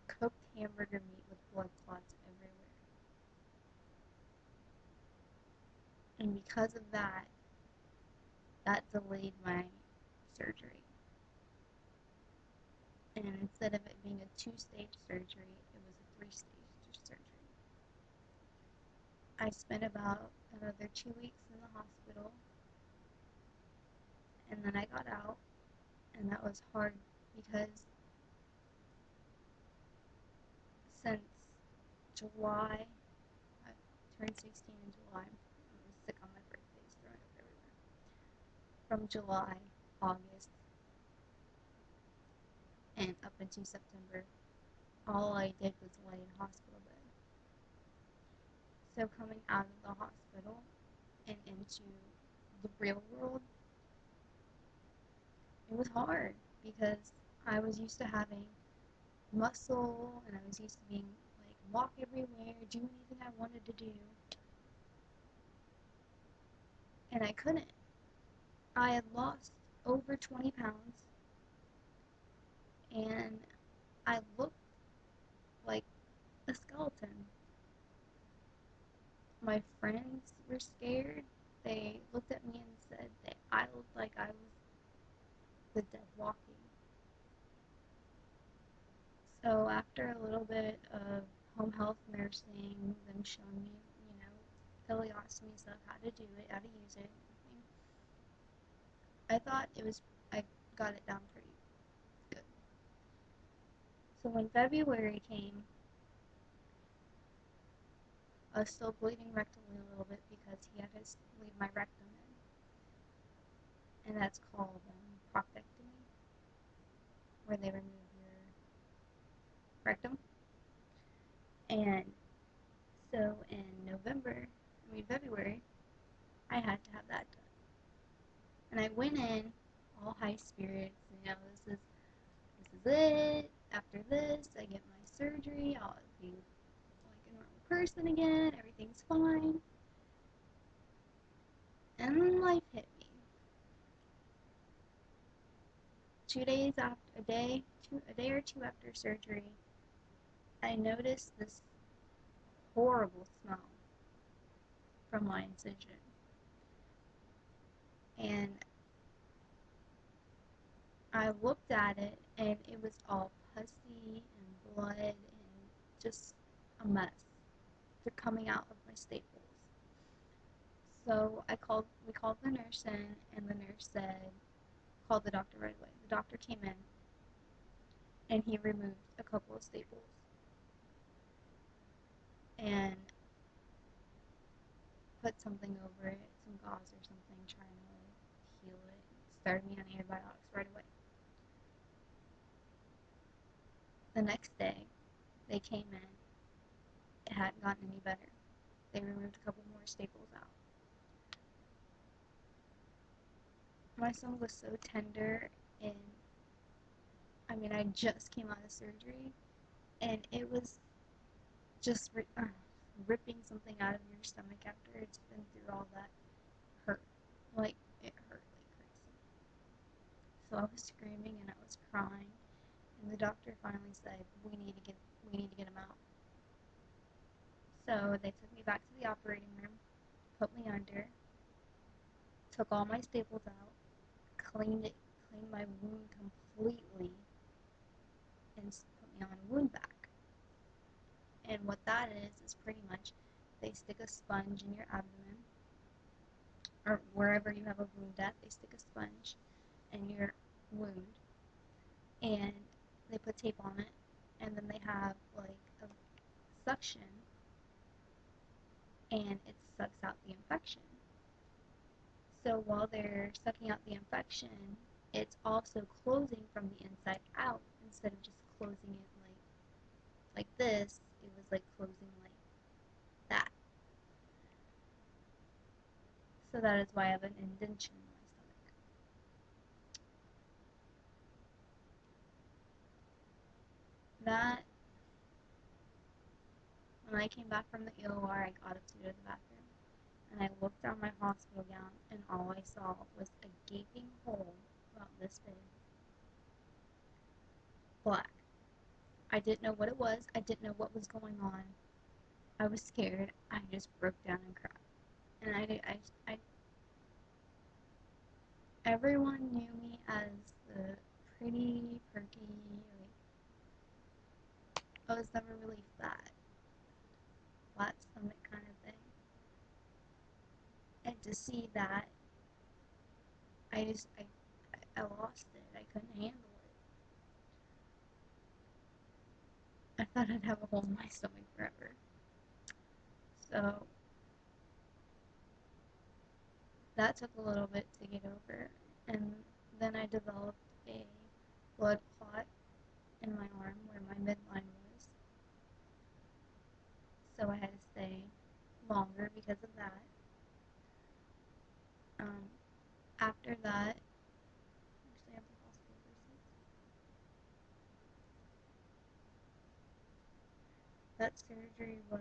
cooked hamburger meat with blood clots everywhere. And because of that, that delayed my surgery. And instead of it being a two-stage surgery, it was a three-stage surgery. I spent about another 2 weeks in the hospital, and then I got out, and that was hard because since July, I turned 16 in July. I was sick on my birthdays, throwing up everywhere. From July, August, and up into September, all I did was lay in hospital bed. So coming out of the hospital and into the real world, it was hard because I was used to having muscle and I was used to being like walk everywhere, do anything I wanted to do. And I couldn't. I had lost over 20 pounds and I looked like a skeleton. My friends were scared. They looked at me and said that I looked like I was the dead walking. So after a little bit of home health nursing, them showing me, ileostomy stuff, how to do it, how to use it, everything, I thought I got it down pretty good. So when February came, I was still bleeding rectally a little bit because he had to leave my rectum in. And that's called proctectomy, where they remove your rectum. And so in February, I had to have that done. And I went in all high spirits, this is it. After this, I get my surgery, I'll be like a normal person again, everything's fine. And then life hit me. 2 days after, a day or two after surgery, I noticed this horrible smell from my incision. And I looked at it and it was all pussy and blood and just a mess. They're coming out of my staples. So we called the nurse in and the nurse said, called the doctor right away. The doctor came in and he removed a couple of staples. And put something over it, some gauze or something, trying to heal it. Started me on antibiotics right away. The next day, they came in. It hadn't gotten any better. They removed a couple more staples out. My son was so tender, and I just came out of surgery, and it was just ripping something out of your stomach after it's been through all that hurt. Like, it hurt like crazy. So I was screaming and I was crying, and the doctor finally said, we need to get him out. So they took me back to the operating room, put me under, took all my staples out, cleaned my wound completely, and put me on a wound vac. And what that is pretty much they stick a sponge in your abdomen, or wherever you have a wound at, they stick a sponge in your wound, and they put tape on it, and then they have like a suction, and it sucks out the infection. So while they're sucking out the infection, it's also closing from the inside out instead of just closing it like this. It was like closing like that. So that is why I have an indentation in my stomach. That, when I came back from the EOR, I got up to go to the bathroom, and I looked down my hospital gown, and all I saw was a gaping hole about this big, black. I didn't know what it was. I didn't know what was going on. I was scared. I just broke down and cried. And everyone knew me as the pretty, perky, like, I was never really flat stomach kind of thing. And to see that, I just, I lost it. I couldn't handle it. I thought I'd have a hole in my stomach forever. So that took a little bit to get over. And then I developed a blood clot in my arm where my midline was. So I had to stay longer because of that. Um, After that, actually, I have the hospital receipts. That surgery was,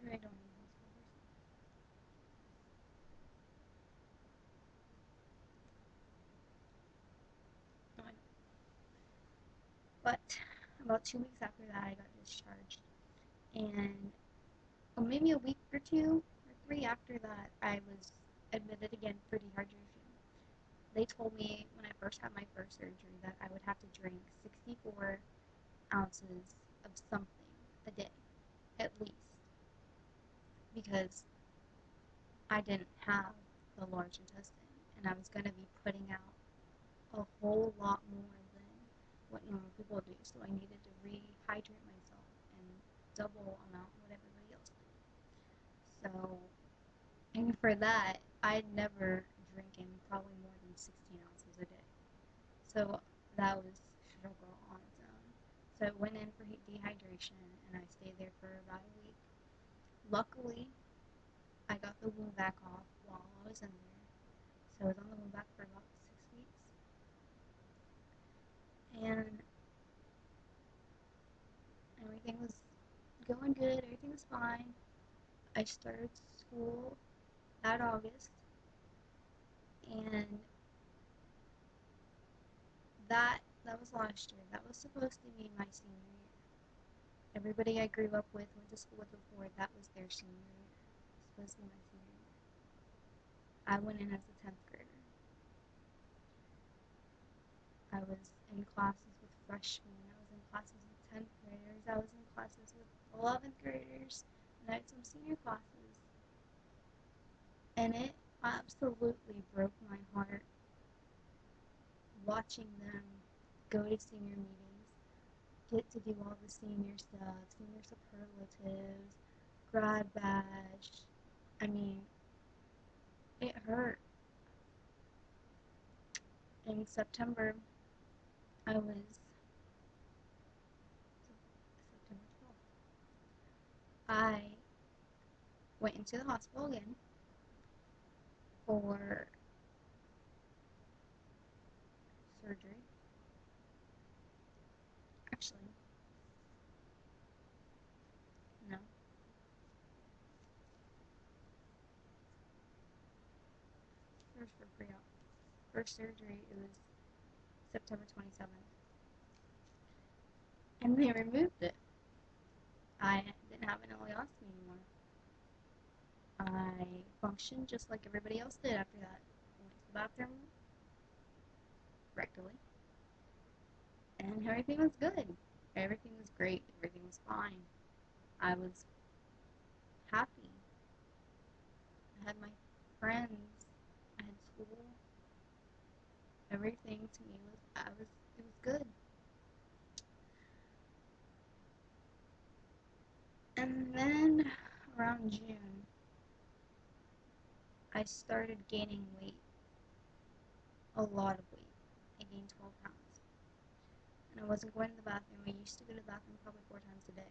maybe I don't have the hospital receipts. No, I don't. But about 2 weeks after that, I got discharged. And maybe a week or two or three after that, I was admitted again for dehydration. They told me when I first had my first surgery that I would have to drink 64 ounces of something a day, at least, because I didn't have the large intestine, and I was going to be putting out a whole lot more than what normal people do. So I needed to rehydrate myself and double amount what everybody else did. So, and for that, I'd never drinking probably more than 16 ounces a day. So that was struggle on its own. So I went in for dehydration and I stayed there for about a week. Luckily, I got the wound back off while I was in there. So I was on the wound back for about 6 weeks. And everything was going good, everything was fine. I started school that August, and that was last year. That was supposed to be my senior year. Everybody I grew up with, went to school with before, that was their senior year. It was supposed to be my senior year. I went in as a 10th grader. I was in classes with freshmen. I was in classes with 10th graders. I was in classes with 11th graders. And I had some senior classes. And it absolutely broke my heart watching them go to senior meetings, get to do all the senior stuff, senior superlatives, grad bash. I mean, it hurt. In September, I was September 12th. I went into the hospital again for surgery. Actually, no. First for pre-op. First surgery, it was September 27th. And they removed it. I didn't have an ileostomy anymore. I functioned just like everybody else did after that. I went to the bathroom rectally, and everything was good. Everything was great. Everything was fine. I was happy. I had my friends. I had school. Everything to me it was good. And then around June, I started gaining weight, a lot of weight. I gained 12 pounds. And I wasn't going to the bathroom. I used to go to the bathroom probably 4 times a day,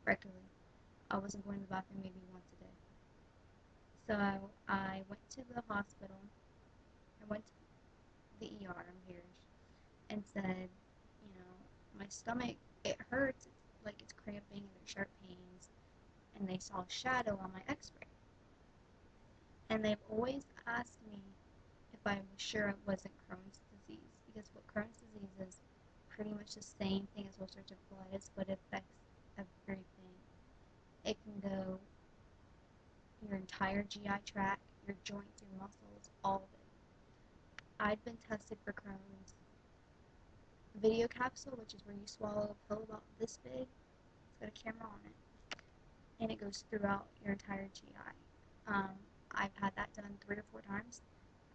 regularly. I wasn't going to the bathroom maybe once a day. So I went to the hospital. I went to the ER in Parrish and said, my stomach, it hurts. It's like it's cramping and there's sharp pains. And they saw a shadow on my x-ray. And they've always asked me if I was sure it wasn't Crohn's disease, because what Crohn's disease is pretty much the same thing as ulcerative colitis, but it affects everything. It can go your entire GI tract, your joints, your muscles, all of it. I'd been tested for Crohn's. Video capsule, which is where you swallow a pill about this big, it's got a camera on it, and it goes throughout your entire GI. I've had that done 3 or 4 times.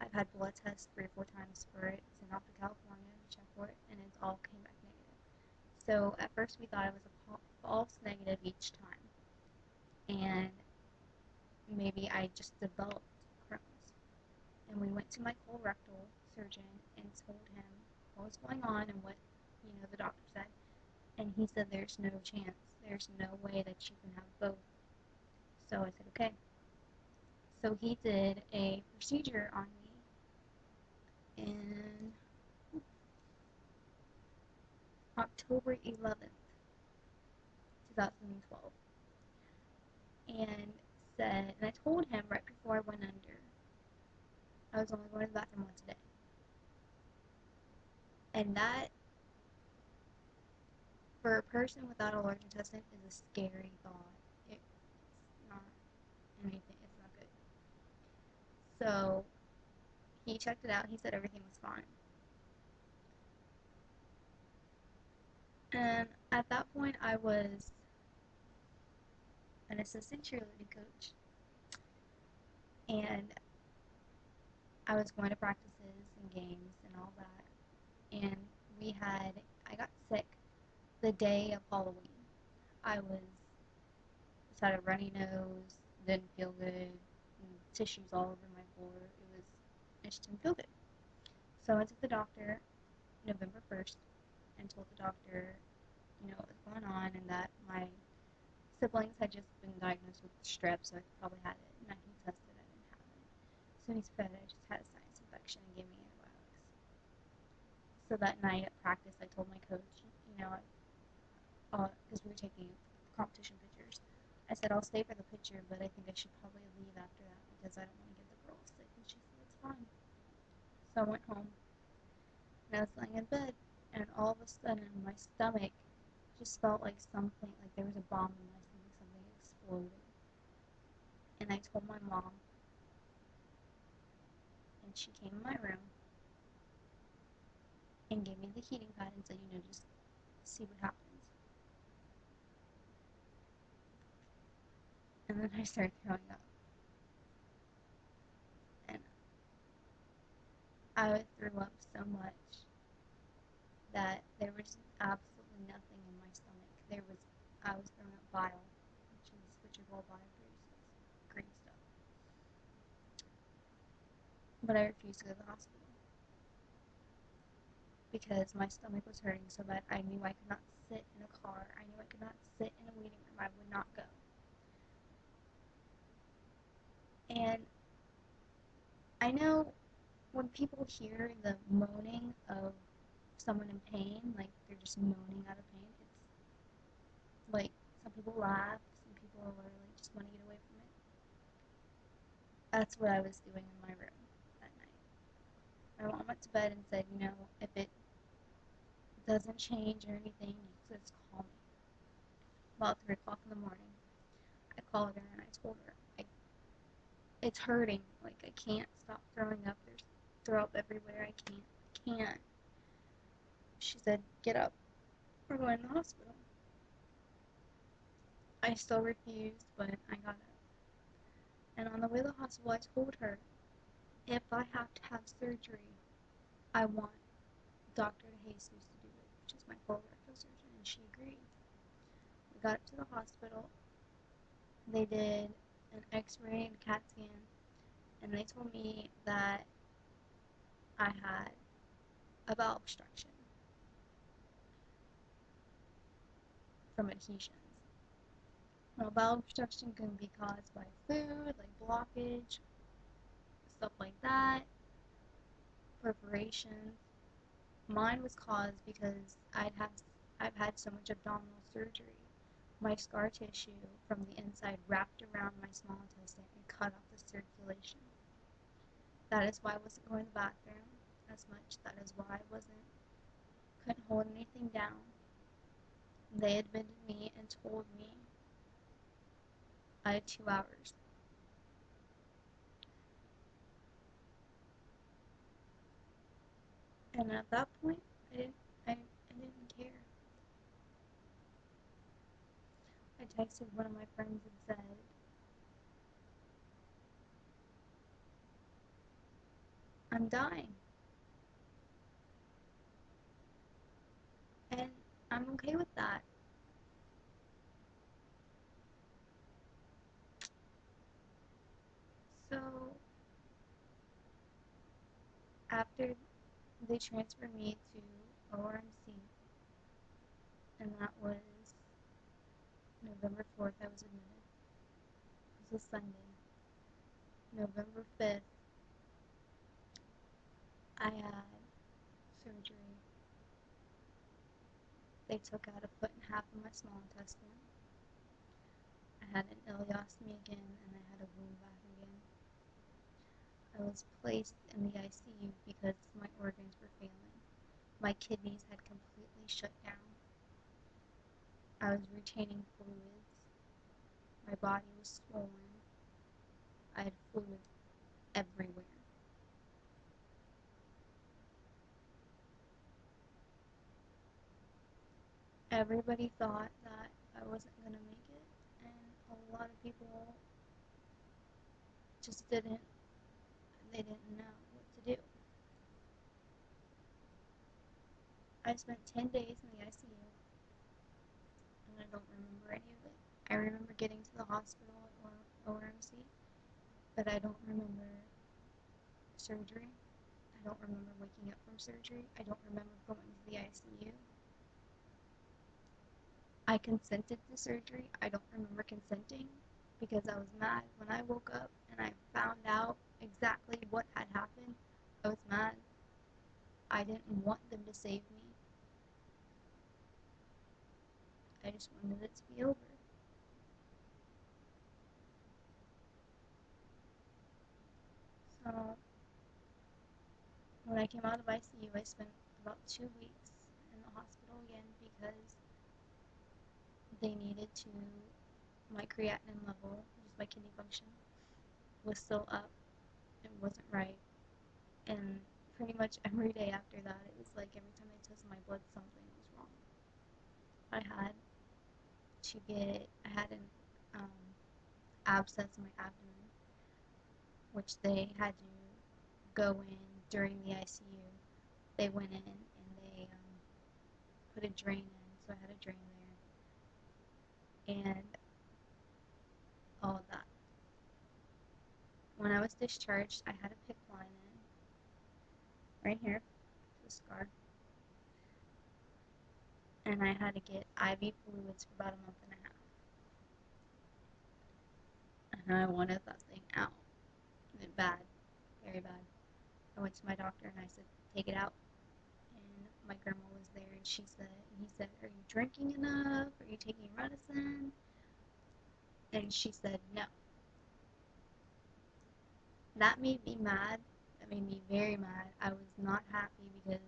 I've had blood tests 3 or 4 times for it. Sent off to California to check for it, and it's all came back negative. So at first we thought it was a false negative each time, and maybe I just developed Crohn's. And we went to my colorectal surgeon and told him what was going on and what the doctor said, and he said there's no chance, there's no way that you can have both. So I said okay. So he did a procedure on me in October 11th, 2012, and I told him right before I went under, I was only going to the bathroom once a day. And that, for a person without a large intestine, is a scary thought. It's not anything, it's not good. So, he checked it out, he said everything was fine. And at that point, I was an assistant cheerleading coach, and I was going to practices and games and all that. And I got sick the day of Halloween. Just had a runny nose, didn't feel good, and tissues all over my floor. I just didn't feel good. So I went to the doctor November 1st and told the doctor, what was going on, and that my siblings had just been diagnosed with strep, so I probably had it, and he tested, I didn't have it. So he said I just had a sinus infection and gave me antibiotics. So that night at practice, I told my coach, because we were taking competition pictures, I said I'll stay for the picture, but I think I should probably leave after that because I don't want to get the girls sick. And she said it's fine. So I went home, and I was laying in bed, and all of a sudden my stomach just felt like something, like there was a bomb in my stomach, something exploded. And I told my mom, and she came in my room and gave me the heating pad and said, just see what happens. And then I started throwing up. And I threw up so much that there was absolutely nothing in my stomach. I was throwing up bile, which is all bile produces, green stuff. But I refused to go to the hospital because my stomach was hurting so bad. I knew I could not sit in a car. I knew I could not sit in a waiting room. I would not go. And I know when people hear the moaning of someone in pain, like they're just moaning out of pain, it's like some people laugh, some people are like just want to get away from it. That's what I was doing in my room that night. My mom went to bed and said, if it doesn't change or anything, just call me. About 3 o'clock in the morning, I called her and I told her, it's hurting, like I can't stop throwing up, there's throw up everywhere, I can't. She said, get up, we're going to the hospital. I still refused, but I got up. And on the way to the hospital, I told her, if I have to have surgery, I want Dr. DeJesus to do it, which is my colorectal surgeon, and she agreed. We got up to the hospital. They did an x-ray and CAT scan, and they told me that I had a bowel obstruction from adhesions. Now, bowel obstruction can be caused by food, like blockage, stuff like that, perforations. Mine was caused because I've had so much abdominal surgery My scar tissue from the inside wrapped around my small intestine and cut off the circulation. That is why I wasn't going to the bathroom as much. That is why I couldn't hold anything down. They admitted me and told me I had 2 hours. And at that point, I didn't care. I texted one of my friends and said, I'm dying. And I'm okay with that. So after they transferred me to ORMC, and that was November 4th, I was admitted. It was a Sunday. November 5th, I had surgery. They took out a foot and a half of my small intestine. I had an ileostomy again, and I had a wound vac again. I was placed in the ICU because my organs were failing. My kidneys had completely shut down. I was retaining fluids. My body was swollen. I had fluids everywhere. Everybody thought that I wasn't going to make it, and a lot of people just they didn't know what to do. I spent 10 days in the ICU, and I don't remember any of it. I remember getting to the hospital at ORMC, but I don't remember surgery. I don't remember waking up from surgery. I don't remember going to the ICU. I consented to surgery. I don't remember consenting because I was mad. When I woke up and I found out exactly what had happened, I was mad. I didn't want them to save me. I just wanted it to be over. So when I came out of ICU, I spent about 2 weeks in the hospital again because they needed to, my creatinine level, which is my kidney function, was still up. It wasn't right. And pretty much every day after that, it was like every time they tested my blood, something was wrong. I had an abscess in my abdomen, which they had to go in during the ICU. They went in and they put a drain in, so I had a drain there, and all of that. When I was discharged, I had a PICC line in, right here, the scar, and I had to get IV fluids for about a month and a half. And I wanted that thing out. Bad, very bad. I went to my doctor and I said, take it out. And my grandma was there and he said, are you drinking enough? Are you taking medicine? And she said, no. That made me mad. That made me very mad. I was not happy because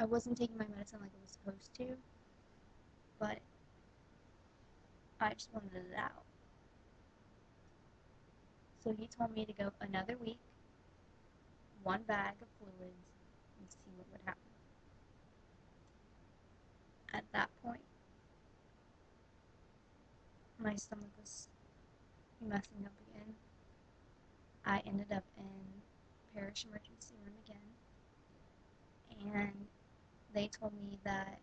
I wasn't taking my medicine like I was supposed to, but I just wanted it out. So he told me to go another week, 1 bag of fluids, and see what would happen. At that point, my stomach was messing up again. I ended up in parish emergency room again, and they told me that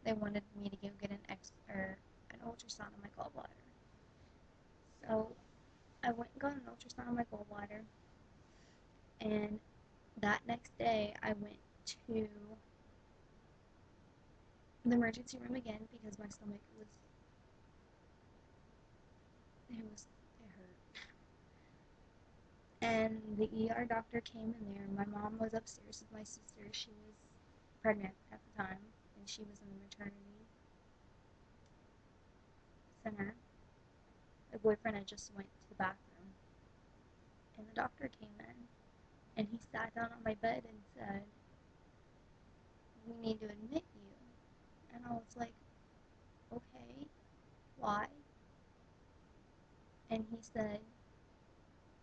they wanted me to go get an ultrasound on my gallbladder. So I went and got an ultrasound on my gallbladder, and that next day I went to the emergency room again because my stomach it hurt. And the ER doctor came in there. My mom was upstairs with my sister. She was pregnant at the time. and she was in the maternity center. My boyfriend had just went to the bathroom, and the doctor came in, and he sat down on my bed and said, "We need to admit you." And I was like, "Okay, why?" And he said,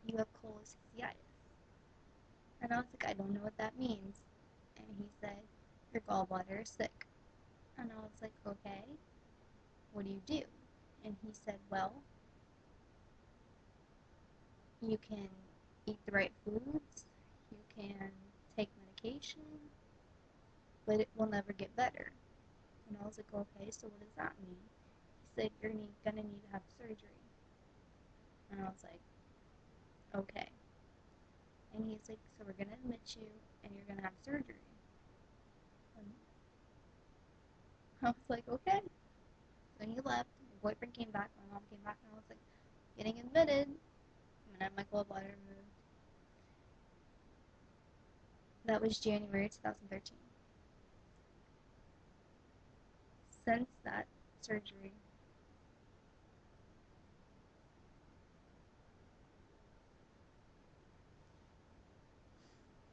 "You have cholecystitis." And I was like, "I don't know what that means." And he said, "Your gallbladder is sick." And I was like, "Okay, what do you do?" And he said, "Well, you can eat the right foods, you can take medication, but it will never get better." And I was like, "Okay, so what does that mean?" He said, "You're gonna need to have surgery." And I was like, "Okay." And he's like, "So we're gonna admit you, and you're gonna have surgery." And I was like, "Okay." So he left. My boyfriend came back. My mom came back, and I was like, "Getting admitted. I'm gonna have my gallbladder removed." That was January 2013. Since that surgery,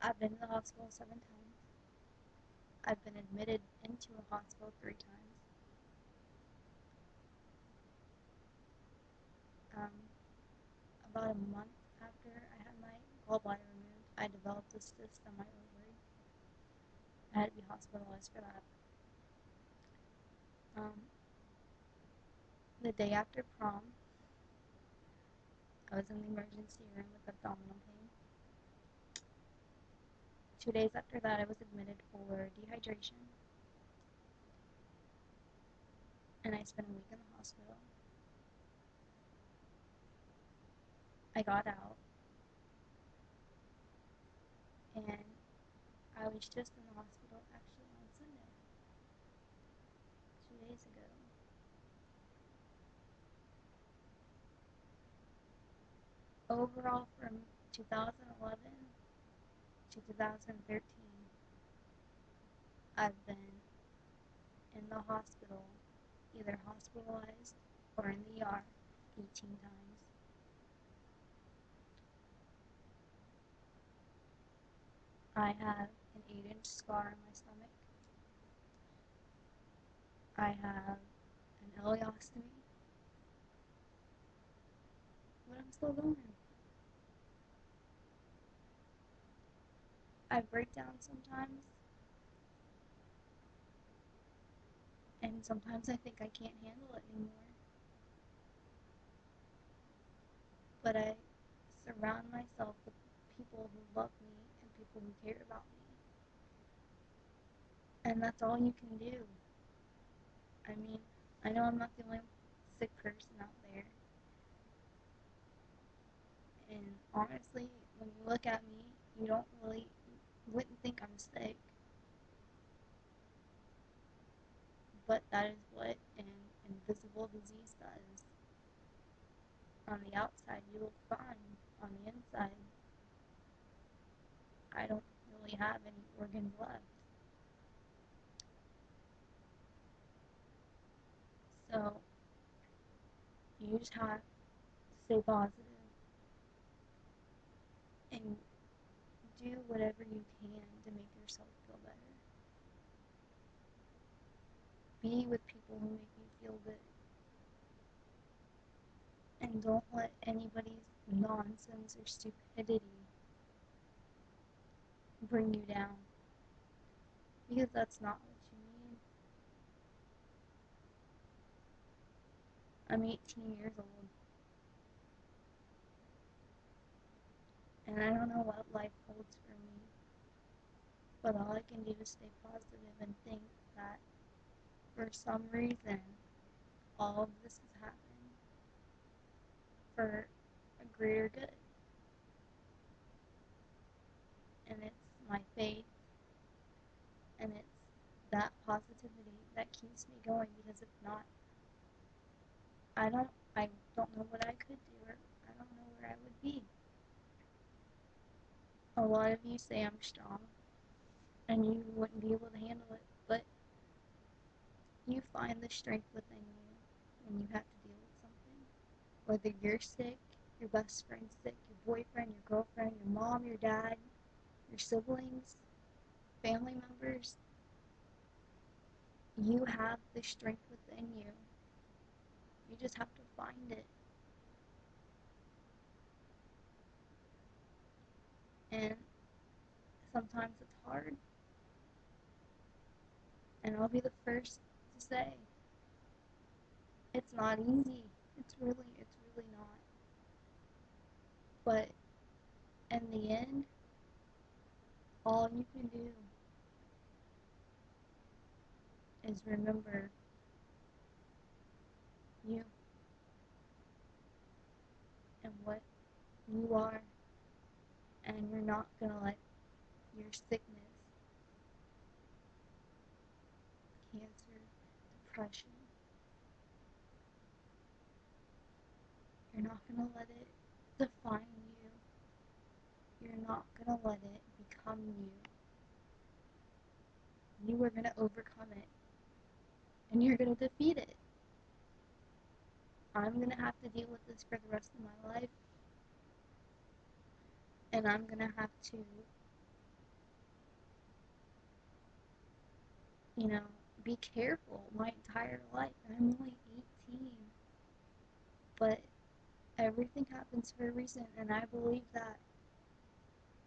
I've been to the hospital 7 times. I've been admitted into a hospital 3 times. Um, about a month after I had my gallbladder removed, I developed a cyst on my ovary. I had to be hospitalized for that. Um, the day after prom, I was in the emergency room with abdominal pain. 2 days after that, I was admitted for dehydration, and I spent a week in the hospital. I got out, and I was just in the hospital actually on Sunday, 2 days ago. Overall, from 2011 to 2013, I've been in the hospital, either hospitalized or in the ER, 18 times. I have an 8-inch scar on my stomach. I have an ileostomy, but I'm still going. I break down sometimes, and sometimes I think I can't handle it anymore. But I surround myself with people who love me and people who care about me. And that's all you can do. I mean, I know I'm not the only sick person out there. And honestly, when you look at me, you wouldn't think I'm sick. But that is what an invisible disease does. On the outside, you look fine. On the inside, I don't really have any organs left. So, you just have to stay positive and do whatever you can to make yourself feel better. Be with people who make you feel good. And don't let anybody's nonsense or stupidity bring you down. Because that's not what you need. I'm 18 years old. And I don't know what life holds for me. But all I can do is stay positive and think that for some reason, all of this has happened for a greater good. And it's my faith, and it's that positivity that keeps me going, because if not, I don't I don't know what I could do, or I don't know where I would be. A lot of you say I'm strong and you wouldn't be able to handle it, but You find the strength within you when you have to deal with something. Whether you're sick, your best friend's sick, your boyfriend, your girlfriend, your mom, your dad, your siblings, family members, you have the strength within you. You just have to find it. And sometimes it's hard. And I'll be the first to say it's not easy. It's really not. But in the end, all you can do is remember you and what you are, and you're not gonna let your sickness, cancer, depression, you're not gonna let it define you. You're not gonna let it become you. You are gonna overcome it, and you're gonna defeat it. I'm gonna have to deal with this for the rest of my life, and I'm gonna have to, you know, be careful my entire life. I'm only 18, but everything happens for a reason, and I believe that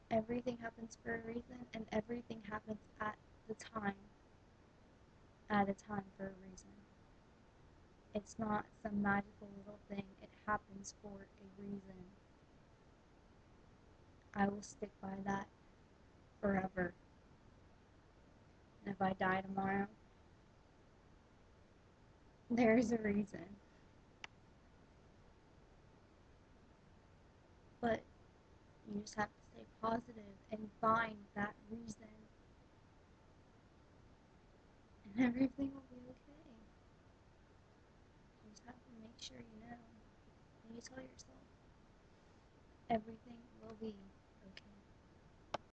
everything happens for a reason, and everything happens the time, at a time for a reason. It's not some magical little thing. It happens for a reason. I will stick by that forever. And if I die tomorrow, there's a reason. But you just have to stay positive and find that reason, and everything will be okay. You just have to make sure you know, and you tell yourself everything will be okay.